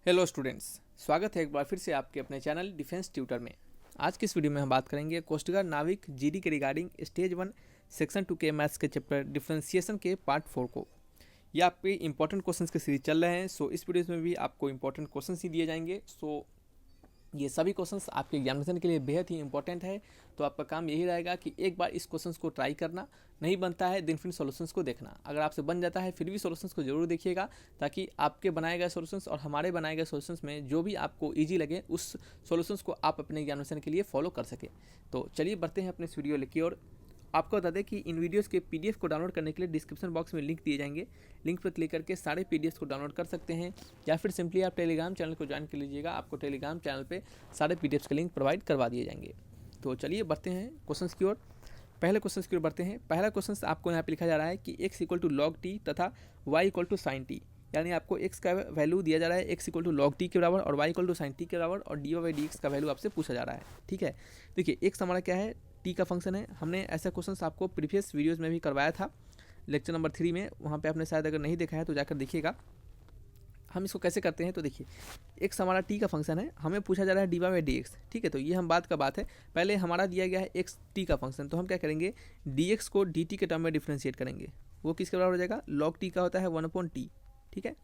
Hello students, स्वागत है एक बार फिर से आपके अपने चैनल डिफेंस ट्यूटर में। आज की इस वीडियो में हम बात करेंगे कोस्ट गार्ड नाविक जीडी के रिगार्डिंग स्टेज 1 सेक्शन 2 के मैथ्स के चैप्टर डिफरेंशिएशन के पार्ट 4 को। ये आपके इंपॉर्टेंट क्वेश्चंस के सीरीज चल रहे हैं। सो इस वीडियो में भी आपको इंपॉर्टेंट क्वेश्चंस ही दिए जाएंगे। सो ये सभी क्वेश्चंस आपके एग्जामिनेशन के लिए बेहद ही इंपॉर्टेंट है। तो आपका काम यही रहेगा कि एक बार इस क्वेश्चंस को ट्राई करना, नहीं बनता है दिन फिर सॉल्यूशंस को देखना। अगर आपसे बन जाता है फिर भी सॉल्यूशंस को जरूर देखिएगा, ताकि आपके बनाए गए सॉल्यूशंस और हमारे बनाए गए सॉल्यूशंस में जो भी आपको ईजी लगे उस सॉल्यूशंस को आप अपने एग्जामिनेशन के लिए फॉलो कर सके। तो चलिए बढ़ते हैं अपने इस वीडियो की ओर। आपको बता दें कि इन वीडियोस के पीडीएफ को डाउनलोड करने के लिए डिस्क्रिप्शन बॉक्स में लिंक दिए जाएंगे। लिंक पर क्लिक करके सारे पीडीएफ को डाउनलोड कर सकते हैं, या फिर सिंपली आप टेलीग्राम चैनल को ज्वाइन कर लीजिएगा। आपको टेलीग्राम चैनल पे सारे पीडीएफ के लिंक प्रोवाइड करवा दिए जाएंगे। तो चलिए बढ़ते हैं क्वेश्चन की ओर। पहले क्वेश्चन की ओर बढ़ते हैं। पहला क्वेश्चन आपको यहाँ पे लिखा जा रहा है कि x equal to log t तथा y equal to sine t, यानी आपको x का वैल्यू दिया जा रहा है x equal to log t के बराबर और y equal to sine t के बराबर, और डी वाई डी एक्स का वैल्यू आपसे पूछा जा रहा है। ठीक है, देखिए x हमारा क्या है, टी का फंक्शन है। हमने ऐसा क्वेश्चन आपको प्रीवियस वीडियोस में भी करवाया था, लेक्चर नंबर 3 में। वहाँ पे आपने शायद अगर नहीं देखा है तो जाकर देखिएगा। हम इसको कैसे करते हैं, तो देखिए एक्स हमारा टी का फंक्शन है, हमें पूछा जा रहा है D Y by D x. ठीक है, तो ये हम बात का बात है। पहले हमारा दिया गया है एक्स टी का फंक्शन, तो हम क्या करेंगे, डी एक्स को डी टी के टर्म में डिफ्रेंशिएट करेंगे। वो किसके बराबर हो जाएगा, लॉग टी का होता है 1/t। ठीक है,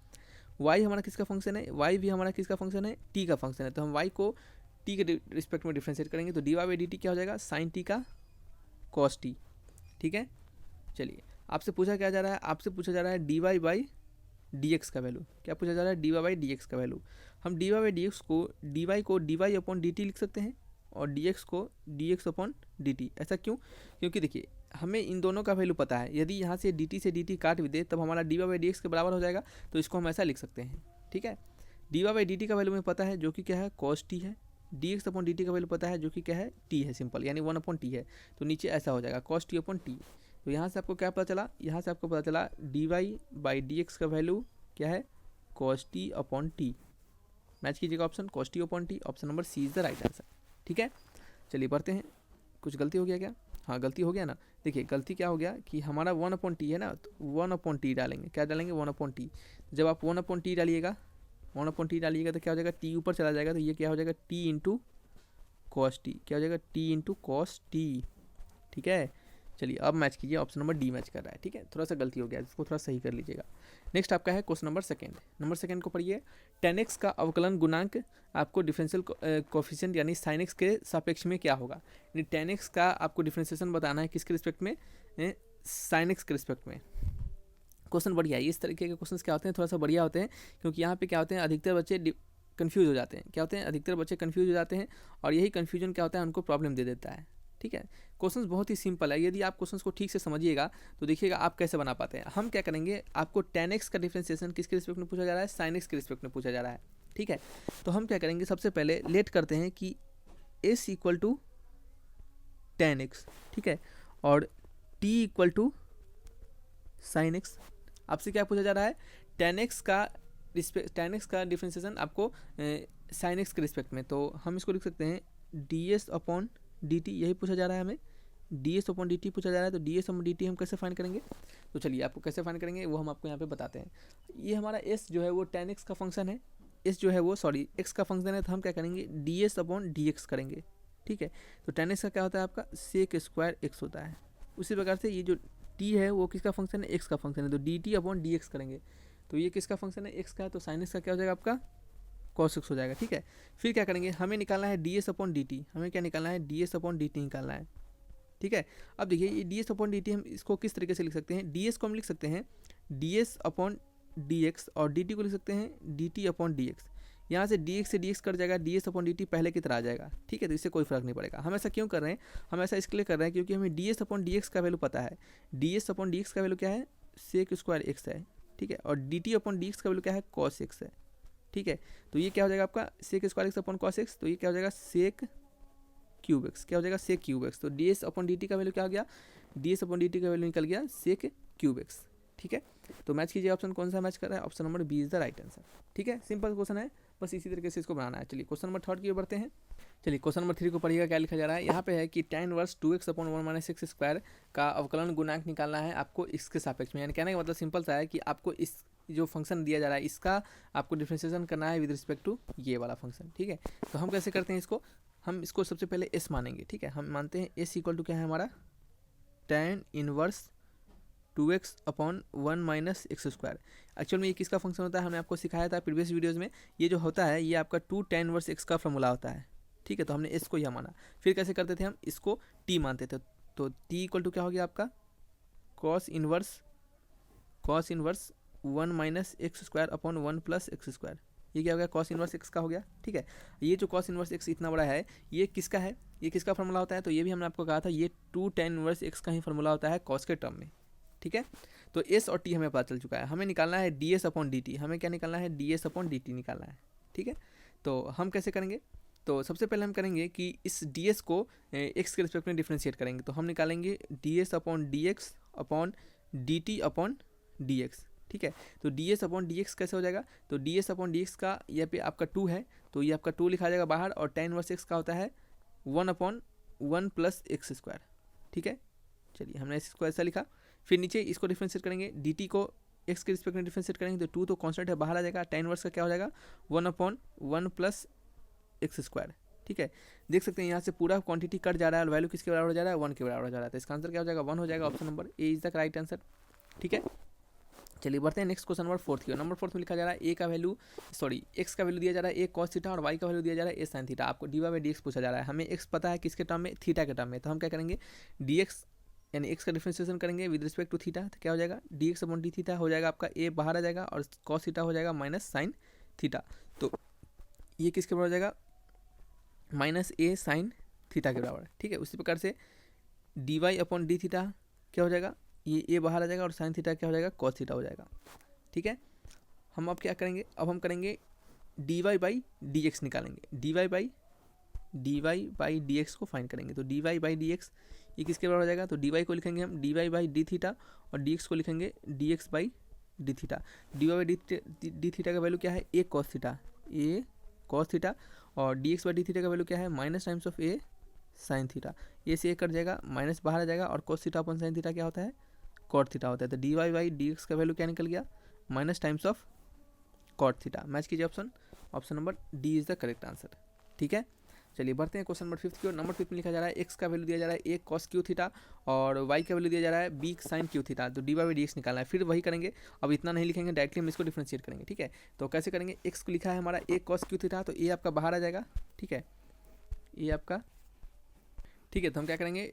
वाई हमारा किसका फंक्शन है, वाई भी हमारा किसका फंक्शन है, टी का फंक्शन है। तो हम वाई को टी के रिस्पेक्ट में डिफ्रेंशिएट करेंगे, तो D Y by d t क्या हो जाएगा, साइन टी का कॉस टी। ठीक है, चलिए आपसे पूछा क्या जा रहा है, आपसे पूछा जा रहा है D Y by D x का वैल्यू। क्या पूछा जा रहा है, D Y by D x का वैल्यू। हम D Y by D X को D Y upon D T लिख सकते हैं, और डी एक्स को D x upon D T. ऐसा क्यों, क्योंकि देखिए हमें इन दोनों का वैल्यू पता है। यदि यहाँ से डी टी काट भी दे तब हमारा d Y by D x के बराबर हो जाएगा, तो इसको हम ऐसा लिख सकते हैं। ठीक है, D Y by d t का वैल्यू हमें पता है, जो कि क्या है, कॉस टी है। D x upon D t का वैल्यू पता है, जो कि क्या है, टी है, सिंपल, यानी 1/t है। तो नीचे ऐसा हो जाएगा कॉस टी अपॉन टी। तो यहाँ से आपको क्या पता चला, यहाँ से आपको पता चला D Y by D x का वैल्यू क्या है, cos T upon T. Match कीजिएगा option cos T upon T, option number C is the right answer. ठीक है, चलिए बढ़ते हैं। कुछ गलती हो गया क्या, हाँ गलती हो गया ना। देखिए गलती क्या हो गया कि हमारा 1/t है ना, तो 1/t डालेंगे। क्या डालेंगे, 1/t। जब आप 1/t डालिएगा, 1/t डालिएगा तो क्या हो जाएगा, टी ऊपर चला जाएगा, तो ये क्या हो जाएगा, टी इंटू कॉस टी। क्या हो जाएगा, टी इंटू कॉस टी। ठीक है, चलिए अब मैच कीजिए, ऑप्शन नंबर डी मैच कर रहा है। ठीक है, थोड़ा सा गलती हो गया, इसको थोड़ा सही कर लीजिएगा। नेक्स्ट आपका है question number second. Number second को पढ़िए। tan x का अवकलन गुणांक आपको डिफरेंशियल कोफिशिएंट यानी sin x के सापेक्ष में क्या होगा। यानी tan x का आपको डिफरेंशिएशन बताना है किसके रिस्पेक्ट में, sin x के रिस्पेक्ट में। क्वेश्चन बढ़िया है। इस तरीके के क्वेश्चन क्या होते हैं, थोड़ा सा बढ़िया होते हैं, क्योंकि यहाँ पे क्या होते हैं, अधिकतर बच्चे कन्फ्यूज हो जाते हैं। क्या होते हैं, अधिकतर बच्चे कन्फ्यूज हो जाते हैं, और यही कन्फ्यूजन क्या होता है, उनको प्रॉब्लम दे देता है। ठीक है, क्वेश्चंस बहुत ही सिंपल है। यदि आप क्वेश्चंस को ठीक से समझिएगा तो देखिएगा आप कैसे बना पाते हैं। हम क्या करेंगे, आपको tan x का डिफरेंशिएशन किसके रिस्पेक्ट में पूछा जा रहा है, sin x के रिस्पेक्ट में पूछा जा रहा है। ठीक है, तो हम क्या करेंगे, सबसे पहले लेट करते हैं कि s equal to tan x। ठीक है, और t equal to sin x। आपसे क्या पूछा जा रहा है, tan x का डिफरेंशिएशन आपको sin x के रिस्पेक्ट में। तो हम इसको लिख सकते हैं ds अपॉन डी टी, यही पूछा जा रहा है हमें, D S upon D T पूछा जा रहा है। तो D S upon D T हम कैसे फाइंड करेंगे, तो चलिए आपको कैसे फाइंड करेंगे वो हम आपको यहाँ पे बताते हैं। ये हमारा एस जो है वो tan x का फंक्शन है, एस जो है वो एक्स का फंक्शन है। तो हम क्या करेंगे, D S upon d x करेंगे। ठीक है, तो tan x का क्या होता है, आपका सेक स्क्वायर एक्स होता है। उसी प्रकार से ये जो टी है वो किसका फंक्शन है, एक्स का फंक्शन है, तो D T upon d x करेंगे। तो ये किसका फंक्शन है, एक्स का, तो साइन एक्स का क्या हो जाएगा, आपका कॉस एक्स हो जाएगा। ठीक है, फिर क्या करेंगे, हमें निकालना है D S upon D T. हमें क्या निकालना है, D S upon D T निकालना है। ठीक है, अब देखिए ये D S upon D T हम इसको किस तरीके से लिख सकते हैं, डी एस को हम लिख सकते हैं D S upon d x, और डी टी को लिख सकते हैं D T upon d x. यहाँ से डी एक्स से डी एक्स कट जाएगा, D S upon D T पहले की तरह आ जाएगा। ठीक है, तो इससे कोई फर्क नहीं पड़ेगा। हम ऐसा क्यों कर रहे हैं, हम ऐसा इसके लिए कर रहे हैं क्योंकि हमें D S upon d x का वैल्यू पता है। D S upon d x का वैल्यू क्या है, सेक स्क्वायर एक्स है। ठीक है, और D T upon d x का वैल्यू क्या है, कॉस एक्स है। ठीक है, तो ये क्या हो जाएगा आपका sec square x upon cos x, तो ये क्या हो जाएगा, सेक क्यूब एक्स। क्या हो जाएगा, सेक क्यूब एक्स। तो D S upon D t का वैल्यू क्या हो गया, D S upon D t का वैल्यू निकल गया सेक क्यूब एक्स। ठीक है, तो मैच कीजिए, ऑप्शन कौन सा मैच कर रहा है, option number B is the right answer. ठीक है, सिंपल क्वेश्चन है, बस इसी तरीके से इसको बनाना है। चलिए क्वेश्चन नंबर 3 की ओर बढ़ते हैं। चलिए क्वेश्चन नंबर 3 को पढ़िएगा, क्या लिखा जा रहा है। यहाँ पे है कि tan inverse 2x upon 1 minus x² का अवकलन गुणांक निकालना है आपको इसके सापेक्ष में। यानी कहने का मतलब सिंपल सा है कि आपको इस जो फंक्शन दिया जा रहा है इसका आपको डिफ्रेंशिएशन करना है विद रिस्पेक्ट टू ये वाला फंक्शन, ठीक है। तो हम कैसे करते हैं इसको, हम इसको सबसे पहले एस मानेंगे, ठीक है। हम मानते हैं एस इक्वल टू क्या है हमारा tan inverse 2x upon 1 minus x square. Actual में ये किसका फंक्शन होता है, हमने आपको सिखाया था प्रीवियस वीडियोस में। ये जो होता है ये आपका 2 tan इनवर्स x का फॉर्मूला होता है, ठीक है। तो हमने s को यह माना। फिर कैसे करते थे हम, इसको t मानते थे। तो t इक्वल टू क्या हो गया आपका cos inverse 1 minus x square upon 1 plus x square. ये क्या हो गया, cos इनवर्स x का हो गया, ठीक है। ये जो cos इनवर्स x इतना बड़ा है, ये किसका है, ये किसका फॉर्मूला होता है, तो ये भी हमने आपको कहा था ये 2 tan इनवर्स x का ही फॉर्मूला होता है cos के टर्म में, ठीक है। तो s और t हमें पता चल चुका है। हमें निकालना है ds अपॉन dt, हमें क्या निकालना है ds अपॉन dt निकालना है, ठीक है। तो हम कैसे करेंगे, तो सबसे पहले हम करेंगे कि इस ds को x के रिस्पेक्ट में डिफ्रेंशिएट करेंगे। तो हम निकालेंगे ds upon dx upon dt upon dx, ठीक है। तो ds अपॉन dx कैसे हो जाएगा, तो ds अपॉन dx का यहाँ पे आपका 2 है, तो ये आपका 2 लिखा जाएगा बाहर, और tan इनवर्स x का होता है 1 अपॉन 1 प्लस एक्स स्क्वायर, ठीक है। चलिए हमने इसको ऐसा लिखा। फिर नीचे इसको डिफ्रेंशिएट करेंगे, dt को x के रिस्पेक्ट में डिफ्रेंशिएट करेंगे तो 2 तो कांस्टेंट है बाहर आ जाएगा, tan इनवर्स का क्या हो जाएगा 1 अपॉन 1 प्लस एक्स स्क्वायर, ठीक है। देख सकते हैं यहाँ से पूरा क्वांटिटी कट जा रहा है और वैल्यू किसके बराबर हो जा रहा है 1 के बराबर हो जा रहा है। तो इसका आंसर क्या हो जाएगा 1 हो जाएगा, option number A is the right answer, ठीक है। चलिए बढ़ते हैं नेक्स्ट क्वेश्चन नंबर 4 की। नंबर 4 में लिखा जा रहा है ए का वैल्यू एक्स का वैल्यू दिया जा रहा है ए कॉस थीटा और वाई का वैल्यू दिया जा रहा है ए साइन थीटा। आपको d Y by D x पूछा जा रहा है। हमें एक्स पता है किसके टर्म में, थीटा के टर्म में। तो हम क्या करेंगे डी एक्स यानी एक्स का डिफ्रेंशिएशन करेंगे विद रिस्पेक्ट टू थीटा। तो क्या हो जाएगा D x upon d theta हो जाएगा आपका ए बाहर आ जाएगा और कॉस थीटा हो जाएगा माइनस साइन थीटा। तो ये किसके बराबर हो जाएगा माइनस ए साइन थीटा के बराबर, ठीक है। उसी प्रकार से d Y upon d theta क्या हो जाएगा, ये ए बाहर आ जाएगा और साइन थीटा क्या हो जाएगा कॉस थीटा हो जाएगा, ठीक है। हम अब क्या करेंगे, अब हम करेंगे D Y by D X निकालेंगे। D Y by D X को फाइंड करेंगे। तो D Y by D X ये किसके बराबर हो जाएगा, तो डी वाई को लिखेंगे हम D Y by D theta और डी एक्स को लिखेंगे D X by D theta. D Y by D theta का वैल्यू क्या है ए कॉस थीटा और D X by D theta का वैल्यू क्या है minus times of A sine theta. A से ए कट जाएगा माइनस बाहर आ जाएगा और cos theta upon sine theta क्या होता है कॉट थीटा होता है। तो D Y by D x का वैल्यू क्या निकल गया minus times of cot theta. Match कीजिए option number D is the correct answer, ठीक है। चलिए बढ़ते हैं क्वेश्चन नंबर 5 की ओर। नंबर 5 में लिखा जा रहा है एक्स का वैल्यू दिया जा रहा है ए कॉस क्यू थीटा और वाई का वैल्यू दिया जा रहा है बी साइन क्यू थीटा। तो D Y by D x निकालना है। फिर वही करेंगे, अब इतना नहीं लिखेंगे, डायरेक्टली हम इसको डिफ्रेंशिएट करेंगे, ठीक है। तो कैसे करेंगे, एक्स को लिखा है हमारा ए कॉस क्यू थीटा, तो ए आपका बाहर आ जाएगा, ठीक है, ये आपका, ठीक है। तो हम क्या करेंगे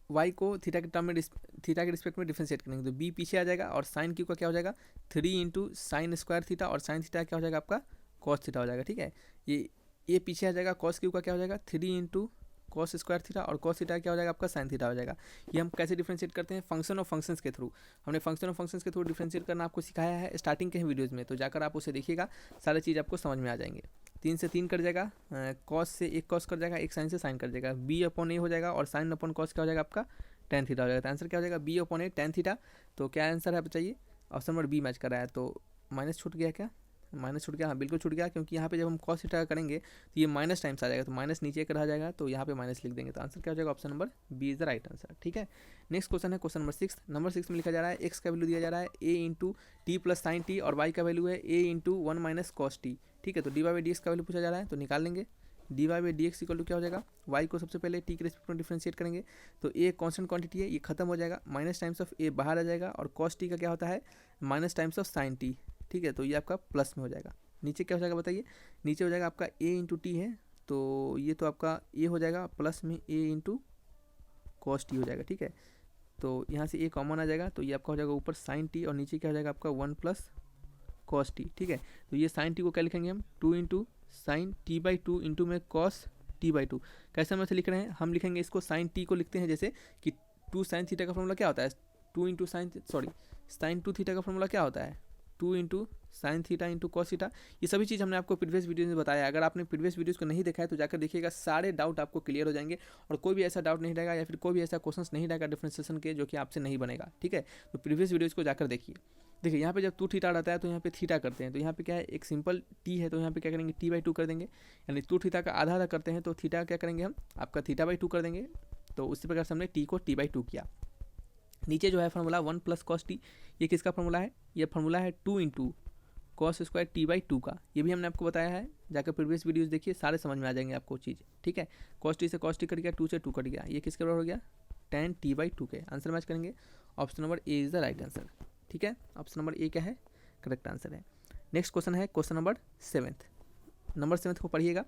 y को थीटा के टर्म में थीटा के रिस्पेक्ट में डिफ्रेंशिएट करेंगे। तो b पीछे आ जाएगा और साइन क्यू का क्या हो जाएगा 3 इंटू साइन स्क्वायर थीटा और साइन थीटा क्या हो जाएगा आपका कॉस थीटा हो जाएगा, ठीक है। ये पीछे आ जाएगा, कॉस क्यू का क्या हो जाएगा 3 इंटू कॉस स्क्वायर थीटा और कॉस थीटा क्या हो जाएगा आपका साइन थीटा हो जाएगा। ये हम कैसे डिफ्रेंशिएट करते हैं, फंक्शन ऑफ फंक्शंस के थ्रू। हमने फंक्शन ऑफ फंक्शंस के थ्रू डिफ्रेंशिएट करना आपको सिखाया है स्टार्टिंग के वीडियोज़ में, तो जाकर आप उसे देखिएगा, सारी चीज़ आपको समझ में आ जाएंगे। 3 से 3 कट जाएगा, कॉस से एक कॉस कट जाएगा, एक साइन से साइन कट जाएगा, बी अपॉन ए हो जाएगा और साइन अपॉन कॉस क्या हो जाएगा आपका tan थीटा हो जाएगा। तो आंसर क्या हो जाएगा बी अपॉन ए tan थीटा। तो क्या आंसर है बताइए, ऑप्शन नंबर बी मैच कर रहा है। तो माइनस छूट गया क्या, माइनस छूट गया, हाँ बिल्कुल छूट गया, क्योंकि यहाँ पे जब हम कॉस थीटा करेंगे तो ये माइनस टाइम्स आ जाएगा, तो माइनस नीचे एक रह जाएगा, तो यहाँ पे माइनस लिख देंगे। तो आंसर क्या हो जाएगा option number B is the right answer, ठीक है। नेक्स्ट क्वेश्चन है क्वेश्चन नंबर 6। नंबर 6 में लिखा जा रहा है एक्स का वैल्यू दिया जा रहा है A into T plus sine T और वाई का वैल्यू है A into 1 minus cos T, ठीक है। तो D Y by D x का वैल्यू पूछा जा रहा है, तो निकाल लेंगे। D Y by D x equal to क्या हो जाएगा, वाई को सबसे पहले टी के रिस्पेक्ट में डिफ्रेंशिएट करेंगे। तो ए कॉन्स्टेंट क्वांटिटी है, ये खत्म हो जाएगा, माइनस टाइम्स ऑफ ए बाहर आ जाएगा और कॉस टी का क्या होता है minus times of sine T, ठीक है। तो ये आपका प्लस में हो जाएगा। नीचे क्या हो जाएगा बताइए, नीचे हो जाएगा आपका ए इंटू टी है, तो ये तो आपका ए हो जाएगा प्लस में ए इंटू कॉस टी हो जाएगा, ठीक है। तो यहाँ से ए कॉमन आ जाएगा, तो ये आपका हो जाएगा ऊपर साइन टी और नीचे क्या हो जाएगा आपका 1 प्लस कॉस टी, ठीक है। तो ये साइन टी को क्या लिखेंगे हम 2 into sine T by 2 into में कॉस टी बाई 2। कैसे हम ऐसे लिख रहे हैं, हम लिखेंगे इसको साइन टी को लिखते हैं जैसे कि 2 साइन थीटा का फॉर्मूला क्या होता है 2 इंटू साइन 2 थीटा का फॉर्मूला क्या होता है 2 into sine theta into cos theta. ये सभी चीज़ हमने आपको प्रीवियस वीडियो में बताया। अगर आपने प्रीवियस वीडियोस को नहीं देखा है तो जाकर देखिएगा, सारे डाउट आपको क्लियर हो जाएंगे और कोई भी ऐसा डाउट नहीं रहेगा या फिर कोई भी ऐसा क्वेश्चन नहीं रहेगा डिफरेंशिएशन के जो कि आपसे नहीं बनेगा, ठीक है। तो प्रीवियस वीडियोज़ को जाकर देखिए। देखिए यहाँ पे जब 2 थीटा रहता है तो यहाँ पे थीटा करते हैं, तो यहाँ पे क्या है एक सिंपल टी है, तो यहाँ पे क्या करेंगे टी बाई 2 कर देंगे, यानी 2 थीटा का आधा आधा करते हैं तो थीटा क्या करेंगे हम आपका थीटा बाई 2 कर देंगे। तो उसी प्रकार से हमने टी को टी बाई 2 किया। नीचे जो है फार्मूला 1 प्लस कॉस टी, ये किसका फार्मूला है, ये फार्मूला है 2 into cos square T by 2 का, ये भी हमने आपको बताया है, जाकर प्रीवियस वीडियोस देखिए, सारे समझ में आ जाएंगे आपको चीज़, ठीक है। कॉस टी से कॉस टी कट गया, 2 से 2 कट गया, ये किसके बराबर हो गया, tan टी बाई 2 के। आंसर मैच करेंगे, option number A is the right answer, ठीक है। ऑप्शन नंबर ए क्या है, करेक्ट आंसर है। नेक्स्ट क्वेश्चन है क्वेश्चन नंबर 7। नंबर 7 को पढ़िएगा।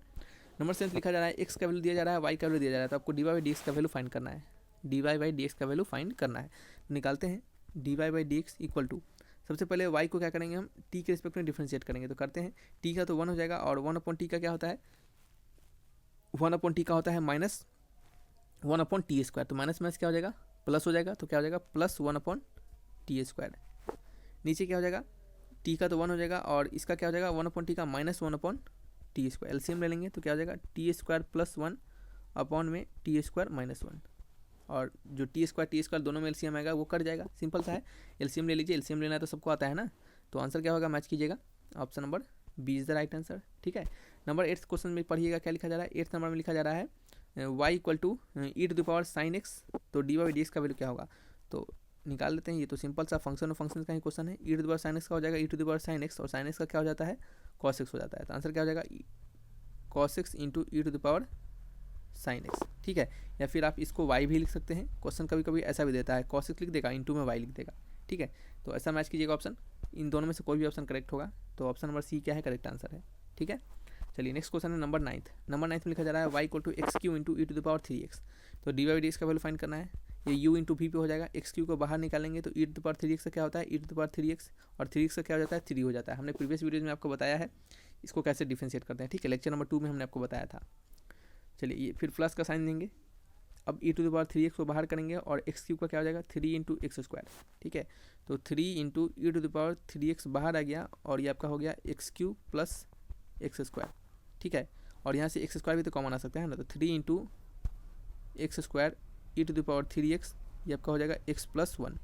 नंबर 7 लिखा जा रहा है एक्स का वैल्यू दिया जा रहा है, वाई का वैल्यू दिया जा रहा है, तो आपको d Y by D x का वैल्यू फाइंड करना है, D Y by D x का वैल्यू फाइंड करना है। तो निकालते हैं, d Y by D x equal to, सबसे पहले y को क्या करेंगे हम, t के रिस्पेक्ट में डिफ्रेंशिएट करेंगे, तो करते हैं, t का तो 1 हो जाएगा, और 1/t का क्या होता है, 1/t का होता है माइनस 1/t स्क्वायर, तो माइनस माइनस क्या हो जाएगा, प्लस हो जाएगा, तो क्या हो जाएगा प्लस 1/t स्क्वायर। नीचे क्या हो जाएगा, t का तो 1 हो जाएगा, और इसका क्या हो जाएगा 1/t का माइनस 1/t स्क्वायर, एलसीएम ले लेंगे तो क्या हो जाएगा t स्क्वायर प्लस 1 अपॉन में t स्क्वायर माइनस 1, और जो टी स्क्वायर दोनों में एलसीएम आएगा वो कट जाएगा, सिंपल सा है। एलसीएम ले लीजिए, एलसीएम लेना है तो सबको आता है ना, तो आंसर क्या होगा, मैच कीजिएगा, option number B is the right answer, ठीक है। नंबर 8 क्वेश्चन में पढ़िएगा क्या लिखा जा रहा है, 8 नंबर में लिखा जा रहा है y equal to e to the power sine x, तो डी वाई डी एक्स का वैल्यू क्या होगा, तो निकाल लेते हैं, ये तो सिंपल सा फंक्शन और फंक्शन का ही क्वेश्चन है। E to the power sine X का हो जाएगा E to the power sine X, और साइन एक्स का क्या हो जाता है कॉस एक्स हो जाता है, तो आंसर क्या हो जाएगा cos x into e to the power sine x, ठीक है। या फिर आप इसको y भी लिख सकते हैं, क्वेश्चन कभी कभी ऐसा भी देता है cos x लिख देगा, इंटू में y लिख देगा, ठीक है। तो ऐसा मैच कीजिएगा ऑप्शन, इन दोनों में से कोई भी ऑप्शन करेक्ट होगा, तो ऑप्शन नंबर सी क्या है, करेक्ट आंसर है, ठीक है। चलिए नेक्स्ट क्वेश्चन है नंबर 9। नंबर 9 में लिखा जा रहा है y equal to x cube into e to the power 3x, तो डी वाई डी एक्स का वैल्यू फाइंड करना है, ये u इंटू वी पे हो जाएगा, एक्स क्यू को बाहर निकालेंगे तो ई टू द पावर 3x का क्या होता है E to the power 3x, और 3x का क्या हो जाता है 3 हो जाता है। हमने प्रीवियस वीडियोज में आपको बताया है इसको कैसे डिफरेंशिएट करते हैं, ठीक है, लेक्चर नंबर 2 में हमने आपको बताया था। चलिए ये फिर प्लस का साइन देंगे, अब ई टू द पावर 3x को बाहर करेंगे, और एक्स क्यू का क्या हो जाएगा 3 इंटू एक्स स्क्वायर, ठीक है। तो 3 into e to the power 3x बाहर आ गया, और ये आपका हो गया x cube plus x square, ठीक है। और यहाँ से एक्स स्क्वायर भी तो कॉमन आ सकता है ना, तो 3 into x square e to the power 3x, ये आपका हो जाएगा x प्लस 1।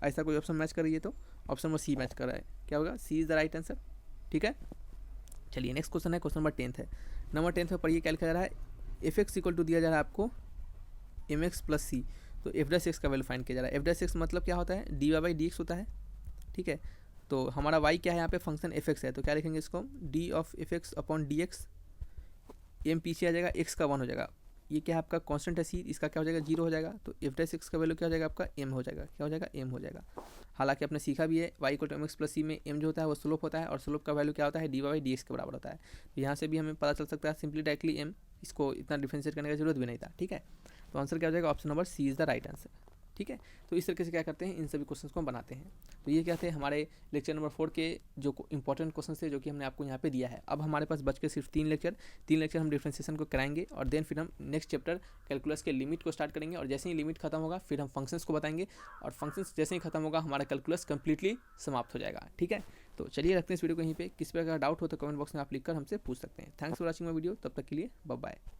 ऐसा कोई ऑप्शन मैच कर रही है तो ऑप्शन नंबर सी मैच कर रहा है, क्या होगा सी इज़ द राइट आंसर, ठीक है। चलिए नेक्स्ट क्वेश्चन है क्वेश्चन नंबर 10 है। नंबर 10 में पढ़िए क्या लिखा जा रहा है, एफ एक्स इक्वल टू दिया जा रहा है आपको एम एक्स प्लस सी, तो एफ डैश एक्स का वैल्यू फाइंड किया जा रहा है। एफ डैश एक्स मतलब क्या होता है, D Y by D x होता है, ठीक है। तो हमारा वाई क्या है यहाँ पे फंक्शन एफ एक्स है, तो क्या लिखेंगे इसको, d of f x upon d x, m पीछे आ जाएगा, एक्स का 1 हो जाएगा, ये क्या है आपका कांस्टेंट है सी, इसका क्या हो जाएगा 0 हो जाएगा, तो एफ डैश एक्स का वैल्यू क्या हो जाएगा आपका एम हो जाएगा, क्या हो जाएगा एम हो जाएगा। हालांकि आपने सीखा भी है Y equal to M X plus C में एम जो होता है वो स्लोप होता है, और स्लोप का वैल्यू क्या होता है डी वाई डी एक्स के बराबर होता है। तो यहाँ से भी हमें पता चल सकता है सिंपली डायरेक्टली एम, इसको इतना डिफरेंशिएट करने की जरूरत भी नहीं था, ठीक है। तो आंसर क्या हो जाएगा, option number C is the right answer, ठीक है। तो इस तरीके से क्या करते हैं, इन सभी क्वेश्चंस को हम बनाते हैं। तो ये क्या थे हमारे लेक्चर नंबर 4 के जो इंपॉर्टेंट क्वेश्चन थे जो कि हमने आपको यहाँ पे दिया है। अब हमारे पास बच के सिर्फ 3 लेक्चर हम डिफरेंशिएशन को कराएंगे, और देन फिर हम नेक्स्ट चैप्टर कैलकुलस के लिमिट को स्टार्ट करेंगे, और जैसे ही लिमिट खत्म होगा फिर हम फंक्शंस को बताएंगे, और फंक्शंस जैसे ही खत्म होगा हमारा कैलकुलस कंप्लीटली समाप्त हो जाएगा, ठीक है। तो चलिए रखते हैं इस वीडियो को यहीं पे, किसी प्रकार का डाउट हो तो कमेंट बॉक्स में आप लिखकर हमसे पूछ सकते हैं। Thanks for watching my video, तब तक के लिए बाय बाय।